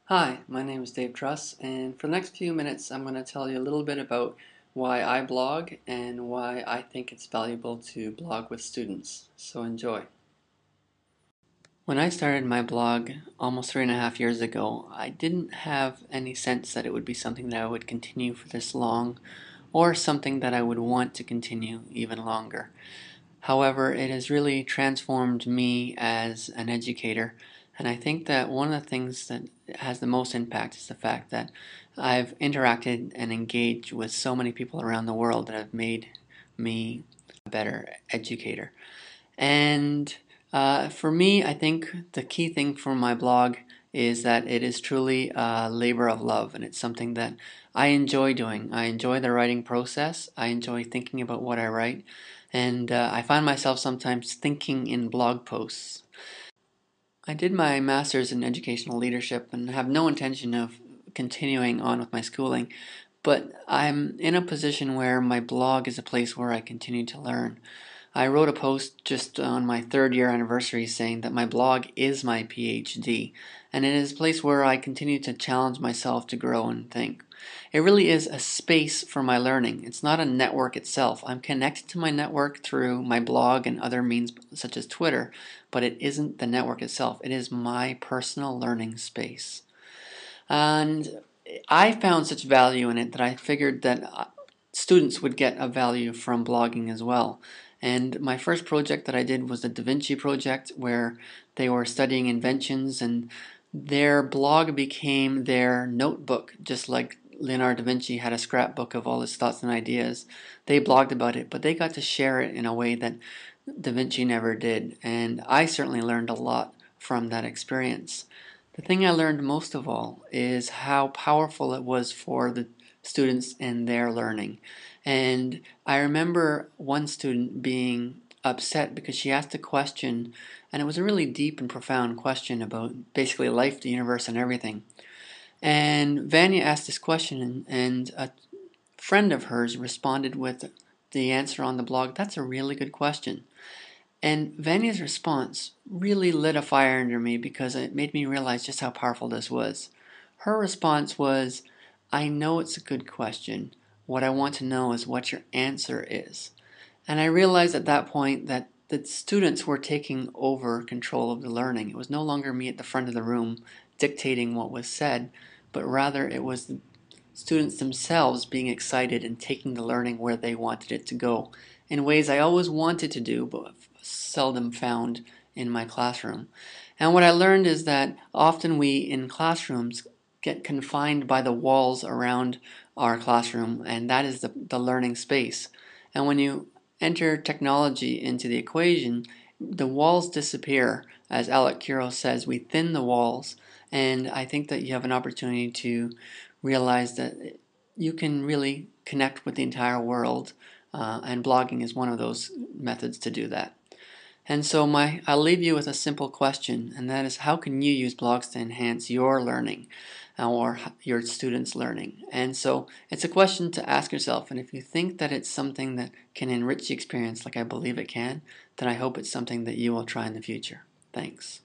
Hi, my name is Dave Truss, and for the next few minutes, I'm going to tell you a little bit about why I blog and why I think it's valuable to blog with students. So enjoy. When I started my blog almost 3.5 years ago, I didn't have any sense that it would be something that I would continue for this long or something that I would want to continue even longer. However, it has really transformed me as an educator, and I think that one of the things that has the most impact is the fact that I've interacted and engaged with so many people around the world that have made me a better educator. And for me, I think the key thing for my blog is that it is truly a labor of love, and it's something that I enjoy doing. I enjoy the writing process. I enjoy thinking about what I write, and I find myself sometimes thinking in blog posts. I did my master's in educational leadership and have no intention of continuing on with my schooling, but I'm in a position where my blog is a place where I continue to learn. I wrote a post just on my 3rd-year anniversary saying that my blog is my PhD, and it is a place where I continue to challenge myself to grow and think. It really is a space for my learning. It's not a network itself. I'm connected to my network through my blog and other means such as Twitter, but it isn't the network itself. It is my personal learning space. And I found such value in it that I figured that students would get a value from blogging as well. And my first project that I did was the Da Vinci Project, where they were studying inventions, and their blog became their notebook, just like Leonardo da Vinci had a scrapbook of all his thoughts and ideas. They blogged about it, but they got to share it in a way that Da Vinci never did, and I certainly learned a lot from that experience. The thing I learned most of all is how powerful it was for the students in their learning. And I remember one student being upset because she asked a question, and it was a really deep and profound question about basically life, the universe, and everything. And Vanya asked this question, and a friend of hers responded with the answer on the blog. That's a really good question. And Vanya's response really lit a fire under me because it made me realize just how powerful this was. Her response was, I know it's a good question. What I want to know is what your answer is. And I realized at that point that the students were taking over control of the learning. It was no longer me at the front of the room dictating what was said, but rather it was the students themselves being excited and taking the learning where they wanted it to go in ways I always wanted to do but seldom found in my classroom. And what I learned is that often we in classrooms get confined by the walls around our classroom, and that is the learning space. And when you enter technology into the equation, the walls disappear. As Alec Kiro says, we thin the walls, and I think that you have an opportunity to realize that you can really connect with the entire world, and blogging is one of those methods to do that. And so I'll leave you with a simple question, and that is, how can you use blogs to enhance your learning or your students' learning? And so it's a question to ask yourself, and if you think that it's something that can enrich the experience like I believe it can, then I hope it's something that you will try in the future. Thanks.